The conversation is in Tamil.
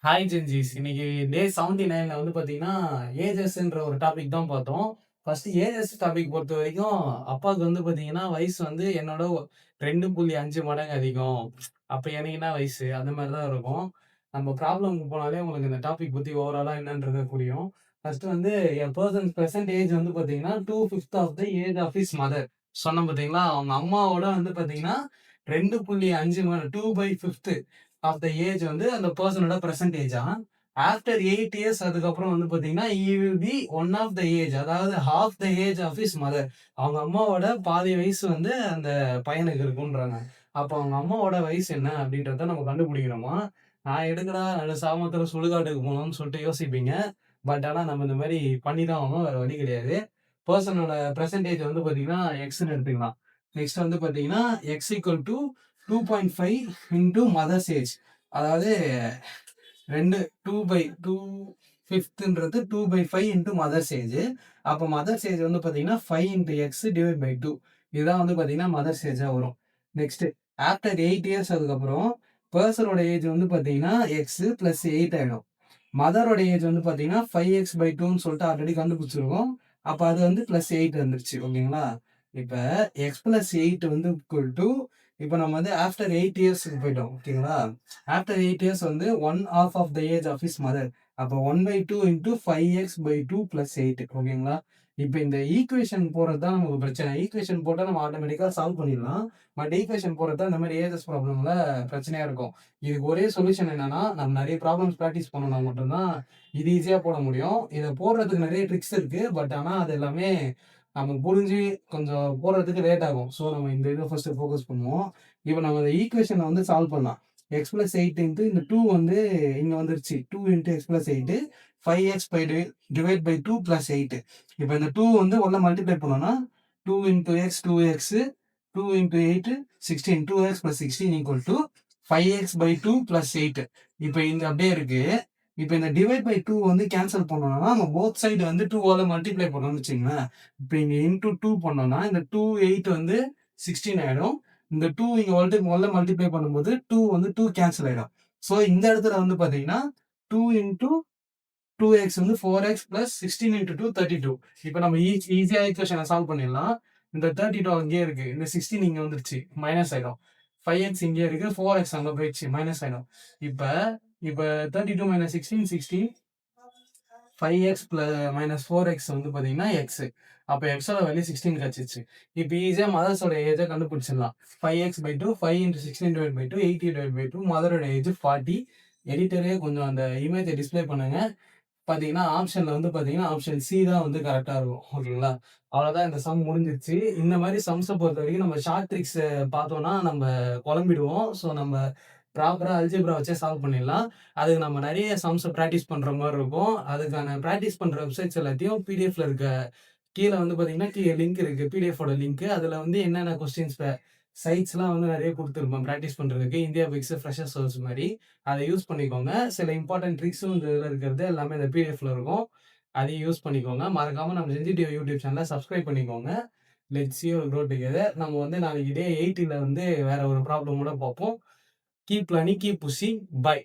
ஹாய் ஜென்ஜீஸ். இன்னைக்கு டே 79ல வந்து பார்த்தீங்கன்னா, ஏஜஸ்ன்ற ஒரு டாபிக் தான் பார்த்தோம். ஃபர்ஸ்ட் ஏஜஸ் டாபிக் பொறுத்தவரைக்கும், அப்பாவுக்கு வந்து பார்த்தீங்கன்னா, வயசு வந்து என்னோட 2.5 மடங்கு அதிகம். அப்ப எனக்கு என்ன வயசு? அந்த மாரி தான் இருக்கும். நம்ம ப்ராப்ளம்க்கு போனாலே உங்களுக்கு இந்த டாபிக் பத்தி ஓவராலா என்னன்றது புரியும். ஃபர்ஸ்ட் வந்து எ பெர்சன்ஸ் பிரசன்ட் ஏஜ் வந்து பார்த்தீங்கன்னா, 2/5 of the age of his mother. சொன்னேன் பார்த்தீங்களா? அவங்க அம்மாவோட வந்து பார்த்தீங்கன்னா, 2.5 2/5 ஆஃப் த ஏஜ் வந்து அந்த பெர்சனோட பிரசன்ட் ஏஜா. ஆஃப்டர் 8 இயர்ஸ் அதுக்கப்புறம் வந்து பார்த்தீங்கன்னா, he will be one of the age. அதாவது half the age of his mother. அவங்க அம்மாவோட பாதி வயசு வந்து அந்த பையனுக்கு இருக்குன்றாங்க. அப்போ அவங்க அம்மாவோட வயசு என்ன அப்படின்றத நம்ம கண்டுபிடிக்கணுமா? நான் எதுக்குடா நடு சாமத்துல சுடுகாட்டுக்கு போணும்னு சொல்லிட்டு யோசிப்பீங்க. பட் ஆனா நம்ம இந்த மாரி பண்ணி தான் ஆகணும். வேற வழி கிடையாது. பெர்சனோட பெர்சன்டேஜ் வந்து பார்த்தீங்கன்னா, எக்ஸ்ன்னு எடுத்துக்கலாம். நெக்ஸ்ட் வந்து பார்த்தீங்கன்னா, x equal to 2.5 into mother's age. அதாவது 2 2/5ன்றது 2/5 இன்டூ மதர்ஸ் ஏஜ். அப்போ மதர்ஸ் ஏஜ் வந்து பார்த்தீங்கன்னா 5 இன்டூ எக்ஸ் டிவைட் பை 2. இதுதான் வந்து பார்த்தீங்கன்னா மதர்ஸ் ஏஜா வரும். நெக்ஸ்ட் ஆஃப்டர் 8 இயர்ஸ் அதுக்கப்புறம் பர்சனோட ஏஜ் வந்து பார்த்தீங்கன்னா எக்ஸ் பிளஸ் 8 ஆயிடும். மதரோட ஏஜ் வந்து பார்த்தீங்கன்னா 5x/2ன்னு சொல்லிட்டு ஆல்ரெடி கண்டுபிடிச்சிருக்கோம். அப்போ அது வந்து பிளஸ் 8 வந்துருச்சு. ஓகேங்களா? இப்போ எக்ஸ் பிளஸ் 8 வந்து ஈக்குவல் டு இப்போ நம்ம வந்து ஆஃப்டர் 8 இயர்ஸ்க்கு போயிட்டோம். ஓகேங்களா? ஆஃப்டர் 8 இயர்ஸ் வந்து 1/2 of the age of his mother. அப்போ 1/2 இன்டூ 5x/2 பிளஸ் 8. ஓகேங்களா? இப்போ இந்த ஈக்குவேஷன் போடுறது தான் நமக்கு பிரச்சனை. ஈக்குவேஷன் போட்டா நம்ம ஆட்டோமேட்டிக்கா சால்வ் பண்ணிடலாம். பட் ஈக்குவேஷன் போடுறது தான் இந்த மாதிரி ஏஜஸ் ப்ராப்ளம்ல பிரச்சனையா இருக்கும். இதுக்கு ஒரே சொல்யூஷன் என்னன்னா, நம்ம நெறைய ப்ராப்ளம்ஸ் பிராக்டிஸ் பண்ணோம்னா மட்டும் தான் இது ஈஸியா போட முடியும். இத போடுறதுக்கு நெறைய ட்ரிக்ஸ் இருக்கு. பட் ஆனா அது எல்லாமே நமக்கு புரிஞ்சு கொஞ்சம் போடுறதுக்கு லேட் ஆகும். ஸோ நம்ம இந்த இத ஃபர்ஸ்ட்டு ஃபோக்கஸ் பண்ணுவோம். இப்ப நம்ம இந்த ஈக்குவேஷன வந்து சால்வ் பண்ணலாம். எக்ஸ் பிளஸ் 8 இன்டு இந்த 2 வந்து இங்க வந்துருச்சு. 2 into x plus 8 5x by divide by 2 plus 8. இப்ப இந்த 2 வந்து 1ல மல்டிப்ளை பண்ணோம்னா 2 into x 2x 2 into 8 16 2x plus 16 equal to 5x/2 plus 8. இப்ப இந்த அப்படியே இருக்கு. இப்ப இந்த டிவைட் பை 2 வந்து கேன்சல் பண்ணோம்னா, நம்ம போத் சைடு வந்து 2ஆல மல்டிப்ளை பண்ணோம்னு வச்சுக்கங்களேன். இப்ப இங்க இன்டு 2 பண்ணோம்னா, இந்த 2 8 வந்து 16 ஆயிடும். இந்த 2 இங்க முதல்ல மல்டிப்ளை பண்ணும்போது 2 வந்து 2 கேன்சல் ஆயிடும். சோ இந்த இடத்துல வந்து பாத்தீங்கன்னா 2 இன்டு 2x வந்து 4x பிளஸ் 16 இன்டு 2 32. இப்ப நம்ம ஈஸியா ஈக்குவேஷனை சால்வ் பண்ணிடலாம். இந்த 32 அங்கேயே இருக்கு. இந்த 16 இங்க வந்துருச்சு. மைனஸ் ஆயிடும். 5x இங்கே இருக்கு. 4x அங்க போயிடுச்சு. மைனஸ் ஆயிடும். இப்ப இப்ப 32 மைனஸ் 16 16. 5x மைனஸ் 4x வந்து பாத்தீங்கன்னா எக்ஸ். அப்ப எக்ஸோட வேல்யூ 16 கிடைச்சிச்சு. இப்ப ஈஸியா மதர்ஸோட ஏஜை கண்டுபிடிச்சிடலாம். 5x/2 5 into 16 divide by 2 80 divide by 2. மதரோட ஏஜ் 40. எடிட்டரே கொஞ்சம் அந்த இமேஜை டிஸ்ப்ளே பண்ணுங்க. பாத்தீங்கன்னா ஆப்ஷன்ல வந்து பாத்தீங்கன்னா ஆப்ஷன் சி தான் வந்து கரெக்டா இருக்கும். ஓகேங்களா? அவ்வளவுதான் இந்த சம் முடிஞ்சிருச்சு. இந்த மாதிரி சம்ஸை பொறுத்த வரைக்கும் நம்ம ஷார்ட் ட்ரிக்ஸ் பார்த்தோம்னா நம்ம குழம்பிடுவோம். ஸோ நம்ம ப்ராப்பரா அல்ஜிப்ரா வச்சே சால்வ் பண்ணிடலாம். அதுக்கு நம்ம நிறைய சம்ஸை ப்ராக்டிஸ் பண்ற மாதிரி இருக்கும். அதுக்கான ப்ராக்டிஸ் பண்ற வெப்சைட்ஸ் எல்லாத்தையும் பிடிஎஃப்ல இருக்க கீழே வந்து பாத்தீங்கன்னா கீழே லிங்க் இருக்கு. பிடிஎஃபோட லிங்க். அதுல வந்து என்னென்ன கொஸ்டின்ஸ் சைட்ஸ்லாம் வந்து நிறைய கொடுத்துருப்போம் ப்ராக்டிஸ் பண்றதுக்கு. இந்தியா பிக்ஸ் ஃப்ரெஷர் சோர்ஸ் மாதிரி அதை யூஸ் பண்ணிக்கோங்க. சில இம்பார்ட்டன்ட் ட்ரிக்ஸும் இந்த இதில் இருக்கிறது எல்லாமே இந்த பிடிஎஃப்ல இருக்கும். அதையும் யூஸ் பண்ணிக்கோங்க. மறக்காம நம்ம சென்சிட்டிவ் யூடியூப் சேனலை சப்ஸ்கிரைப் பண்ணிக்கோங்க. Let's see your growth together. நம்ம வந்து நாளைக்கு டே 80ல வந்து வேற ஒரு ப்ராப்ளமோட பார்ப்போம். Keep learning, keep pushing. By.